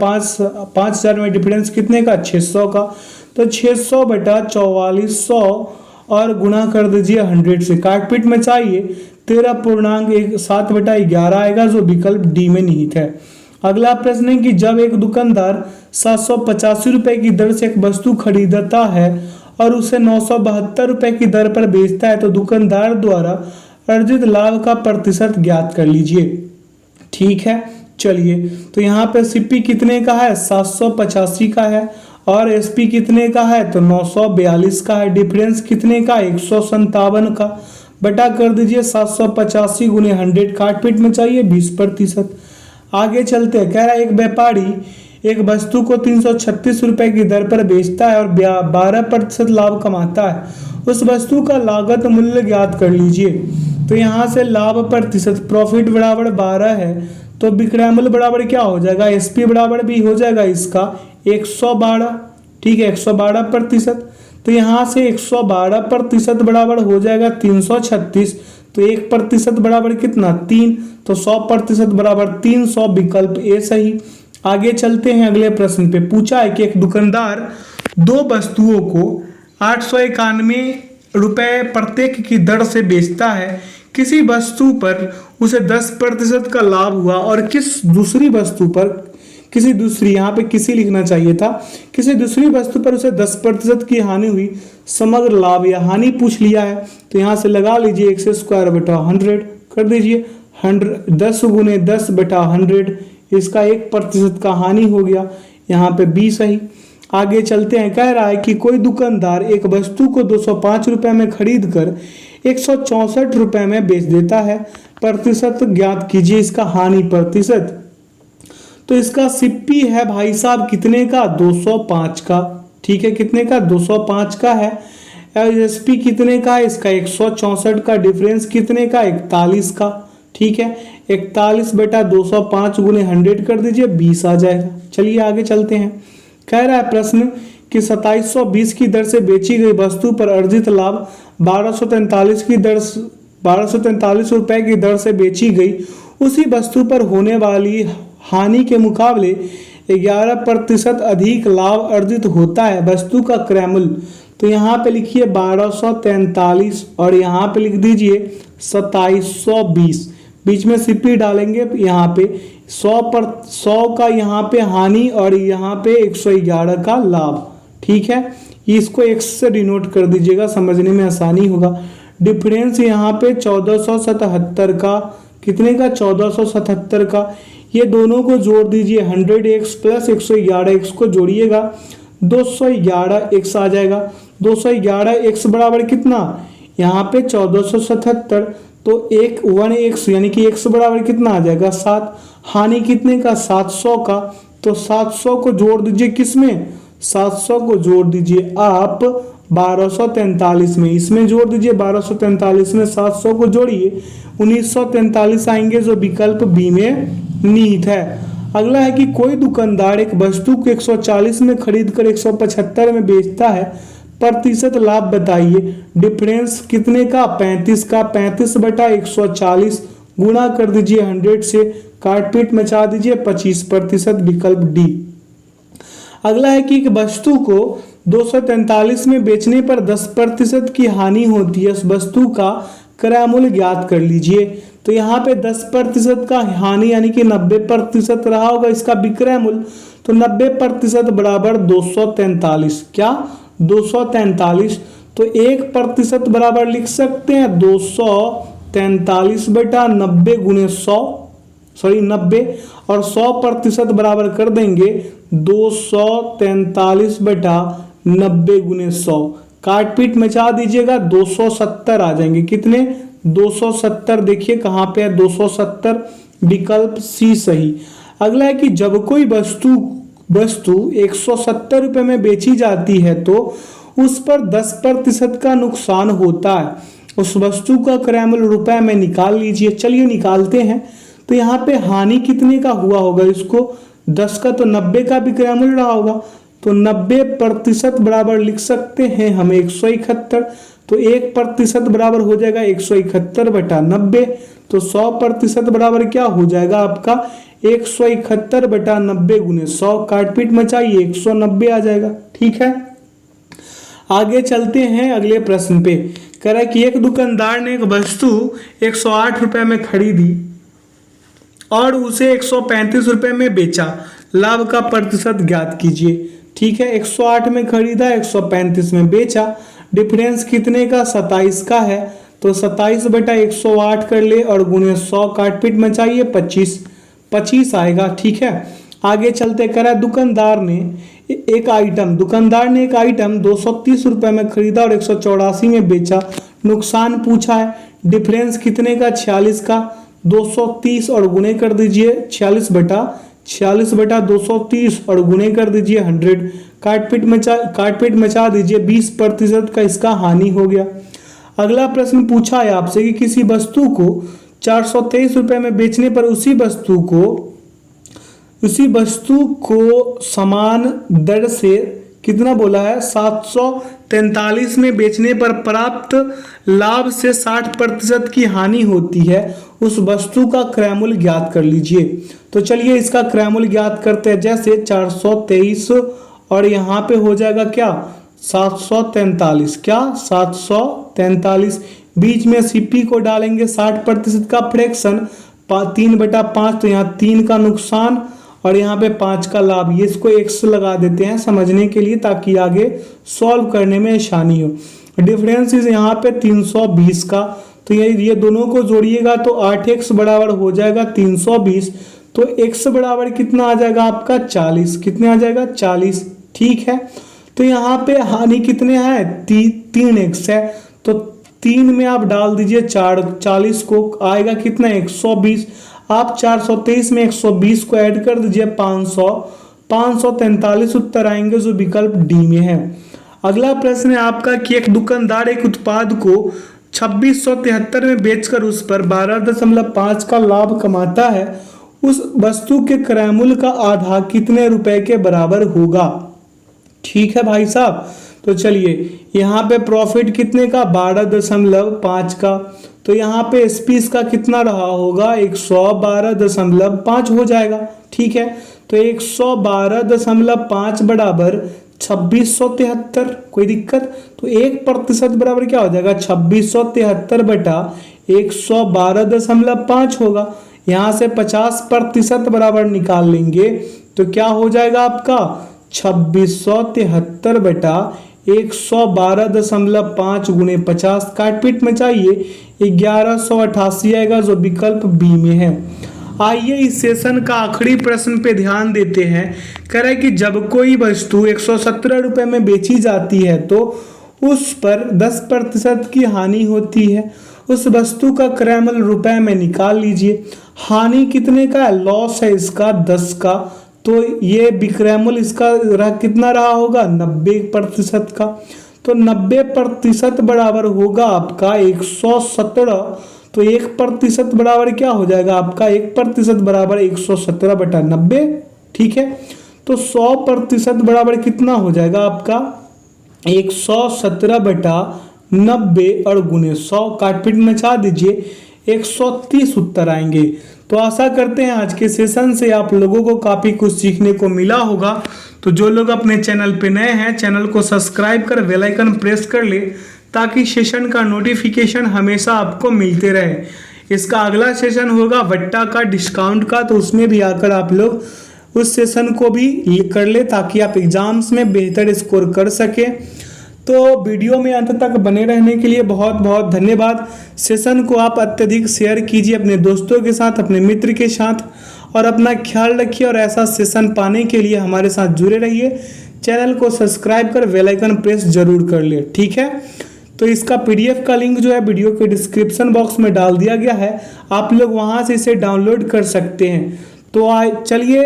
5000 में डिफरेंस कितने का? 600 का। तो 600 बटा 4400 और गुणा कर दीजिए 100 से। काटपीट में चाहिए 13.7 बटा 11 आएगा, जो विकल्प डी में निहित है। अगला प्रश्न है कि जब एक दुकानदार 785 रुपए की दर से एक वस्तु खरीदता है और उसे 972 रुपए की दर पर बेचता है तो दुकानदार द्वारा अर्जित लाभ का प्रतिशत ज्ञात कर लीजिए। ठीक है, चलिए तो यहाँ पे सीपी कितने का है? 785 का है और एसपी कितने का है? तो 942 का है। डिफरेंस कितने का? 157 का। बटा कर दीजिए 785 गुने 100, काटपीट में चाहिए 20%। आगे चलते हैं। कह रहा है एक व्यापारी एक वस्तु को 336 रुपए की दर पर बेचता है और 12% लाभ कमाता है। उस वस्तु का लागत मूल्य ज्ञात कर लीजिए। तो यहाँ से लाभ प्रतिशत प्रॉफिट बराबर 12 है, तो विक्रय मूल्य बराबर क्या हो जाएगा? एसपी बराबर भी हो जाएगा इसका 112। ठीक है, 112%। तो यहाँ से 112% बराबर हो जाएगा 336। तो 1% बराबर कितना? 3। तो 100% बराबर 300, विकल्प ए सही। आगे चलते हैं। अगले प्रश्न पे पूछा है कि एक दुकानदार दो वस्तुओं को 891 रुपए प्रत्येक की दर से बेचता है। किसी वस्तु पर उसे 10% का लाभ हुआ और दूसरी वस्तु पर यहाँ पे किसी लिखना चाहिए था, किसी दूसरी वस्तु पर उसे 10% की हानि हुई। समग्र लाभ या हानि पूछ लिया है, तो यहाँ से लगा लीजिए x² बटा 100 कर दीजिए। 10 गुने 10 बटा 100, इसका 1% का हानि हो गया। यहाँ पे बी सही। आगे चलते हैं। कह रहा है कि कोई दुकानदार एक वस्तु को 205 रुपए में खरीद कर 164 रुपए में बेच देता है। प्रतिशत ज्ञात कीजिए इसका हानि प्रतिशत। तो इसका सिप्पी है भाई साहब कितने का? 205 का। ठीक है, कितने का? 205 का है। एसपी कितने का है? इसका 164 का। डिफरेंस कितने का? 41 का। ठीक है, 41 बटा 205 गुने 100 कर दीजिए, 20 आ जाएगा। चलिए आगे चलते हैं। कह रहा है प्रश्न कि 2720 की दर से बेची गई वस्तु पर अर्जित लाभ 1243 रुपए की दर से बेची गई उसी वस्तु पर होने वाली हानि के मुकाबले 11% अधिक लाभ अर्जित होता है। वस्तु का क्रय मूल्य, तो यहाँ पे लिखिए 1243 और यहाँ पे लिख दीजिए 2720। बीच में सिप्पी डालेंगे यहाँ पे 100 का यहाँ पे हानि और यहाँ पे 111 का लाभ। ठीक है, इसको x से डिनोट कर दीजिएगा, समझने में आसानी होगा। डिफरेंस यहाँ पे 1477 का। कितने का? 1477 का। ये दोनों को जोड़ दीजिए, 100x प्लस 111x को जोड़िएगा, 211x आ जाएगा। 211x बराबर कितना? यहाँ पे 1477, तो 1x यानी कि x बराबर कितना आ जाएगा? 7। हानि कितने का? 700 का। तो 700 को जोड़ दीजिए किसमें? 700 को जोड़ दीजिए आप 1243 में, इसमें जोड़ दीजिए 1243 में 700 को जोड़िए 1943 आएंगे, जो विकल्प बी में निहित है। अगला है कि कोई दुकानदार एक वस्तु को 140 में खरीद कर 175 में बेचता है। प्रतिशत लाभ बताइए। डिफरेंस कितने का? 35 का। 35 बटा 140 गुणा कर दीजिए 100 से, काटपीट मचा दीजिए 25%, विकल्प डी। अगला है कि एक वस्तु को 243 में बेचने पर 10% की हानि होती है, उस वस्तु का क्रय मूल्य ज्ञात कर लीजिए। तो यहाँ पे 10% का हानि यानी कि 90% रहा होगा इसका विक्रय मूल्य। तो 90% बराबर 243, क्या 243। तो 1% बराबर लिख सकते हैं 243 बटा 90 गुणे 100, सॉरी 90, और 100% बराबर कर देंगे 243 बटा 90 गुणे 100। काट पीट मचा दीजिएगा, 270 आ जाएंगे। कितने? 270। देखिए कहाँ पे है 270, विकल्प सी सही। अगला है कि जब कोई वस्तु 170 रुपए में बेची जाती है तो उस पर 10% का नुकसान होता है, उस वस्तु का क्रय मूल्य रुपए में निकाल लीजिए। चलिए निकालते हैं। तो यहाँ पे हानि कितने का हुआ होगा, इसको 10 का, तो 90 का विक्रय मूल्य रहा होगा। तो 90% बराबर लिख सकते हैं हम 171। तो 1% बराबर हो जाएगा 171 बटा 90। तो 100% बराबर क्या हो जाएगा आपका 171 बटा 90 गुने 100। काटपीट मचाइए 190 आ जाएगा। ठीक है, आगे चलते हैं अगले प्रश्न पे। कह रहा है कि एक दुकानदार ने एक वस्तु 108 रुपए में खरीदी और उसे 135 रुपए में बेचा, लाभ का प्रतिशत ज्ञात कीजिए। ठीक है, 108 में खरीदा, 135 में बेचा, डिफरेंस कितने का 27 का है। तो 27 बटा 108 कर ले और गुणे 100, काटपीट मचाइए 25 आएगा। ठीक है, आगे चलते। करा दुकानदार ने एक आइटम 230 रुपए में खरीदा और 184 में बेचा, नुकसान पूछा है, डिफरेंस कितने का 46 का। 230 और गुणे कर दीजिए 46 बटा 230 और गुणे कर दीजिए 100, काटपीट मचा दीजिए 20% का इसका हानि हो गया। अगला प्रश्न पूछा है आपसे कि किसी वस्तु को 423 रुपए में बेचने पर उसी वस्तु को समान दर से कितना बोला है 743 में बेचने पर प्राप्त लाभ से 60% की हानि होती है, उस वस्तु का क्रय मूल्य ज्ञात कर लीजिए। तो चलिए इसका क्रय मूल्य ज्ञात करते हैं। जैसे 423 और यहाँ पे हो जाएगा क्या 743, क्या 743, बीच में सीपी को डालेंगे 60% का फ्रैक्शन 3/5, तो यहाँ 3 का नुकसान और यहाँ पे 5 का लाभ। ये इसको x लगा देते हैं समझने के लिए ताकि आगे सॉल्व करने में आसानी हो। डिफरेंस इज यहाँ पे 320 का, तो ये दोनों को जोड़िएगा तो 8x बराबर हो जाएगा 320। तो x बराबर कितना आ जाएगा आपका 40। कितने आ जाएगा 40। ठीक है, तो यहाँ पे हानि कितने हैं 3x है, तो 3 में आप डाल दीजिए 40 को, आएगा कितना 120। आप 423 में 120 को ऐड कर दीजिए 543 उत्तर आएंगे जो विकल्प डी में है। अगला प्रश्न है आपका कि एक दुकानदार एक उत्पाद को 2673 में बेचकर उस पर 12.5 का लाभ कमाता है, उस वस्तु के क्रय मूल्य का आधा कितने रुपए के बराबर होगा। ठीक है भाई साहब, तो चलिए यहाँ पे प्रॉफिट कितने का 12.5 का, तो यहाँ पे एसपी का कितना रहा होगा 112.5 हो जाएगा। ठीक है, तो 112.5 बराबर 2673, कोई दिक्कत। तो 1% बराबर क्या हो जाएगा 2673 बटा 112.5 होगा। यहाँ से 50% बराबर निकाल लेंगे तो क्या हो जाएगा आपका 2673 बटा 112.5 गुणे 50, काटपीट मचाइए 1188 आएगा जो विकल्प बी में है। आइए इस सेशन का आखिरी प्रश्न पे ध्यान देते हैं। कह रहा है कि जब कोई वस्तु 117 रुपए में बेची जाती है तो उस पर 10% की हानि होती है, उस वस्तु का क्रय मूल्य रुपए में निकाल लीजिए। हानि कितने का है, लॉस है इसका 10 का, तो ये विक्रय मूल्य इसका कितना रहा होगा 90% का। तो 90% बराबर होगा आपका 117, तो 1% बराबर क्या हो जाएगा आपका 1% बराबर 117 बटा 90। ठीक है, तो 100% बराबर कितना हो जाएगा आपका 117 बटा 90 और गुने 100, काटपीट मचा दीजिए 130 उत्तर आएंगे। तो आशा करते हैं आज के सेशन से आप लोगों को काफ़ी कुछ सीखने को मिला होगा। तो जो लोग अपने चैनल पे नए हैं, चैनल को सब्सक्राइब कर बेल आइकन प्रेस कर ले ताकि सेशन का नोटिफिकेशन हमेशा आपको मिलते रहे। इसका अगला सेशन होगा वट्टा का, डिस्काउंट का, तो उसमें भी आकर आप लोग उस सेशन को भी कर ले ताकि आप एग्जाम्स में बेहतर स्कोर कर सके। तो वीडियो में अंत तक बने रहने के लिए बहुत बहुत धन्यवाद। सेशन को आप अत्यधिक शेयर कीजिए अपने दोस्तों के साथ, अपने मित्र के साथ, और अपना ख्याल रखिए। और ऐसा सेशन पाने के लिए हमारे साथ जुड़े रहिए। चैनल को सब्सक्राइब कर बेल आइकन प्रेस जरूर कर ले, ठीक है। तो इसका पीडीएफ का लिंक जो है वीडियो के डिस्क्रिप्शन बॉक्स में डाल दिया गया है, आप लोग वहां से इसे डाउनलोड कर सकते हैं। तो चलिए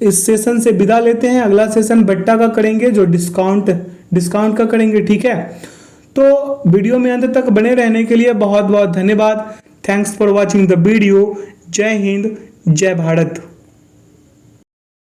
इस सेशन से विदा लेते हैं। अगला सेशन बट्टा का करेंगे, जो डिस्काउंट का करेंगे, ठीक है। तो वीडियो में अंत तक बने रहने के लिए बहुत बहुत धन्यवाद। Thanks for watching the video. जय हिंद, जय भारत।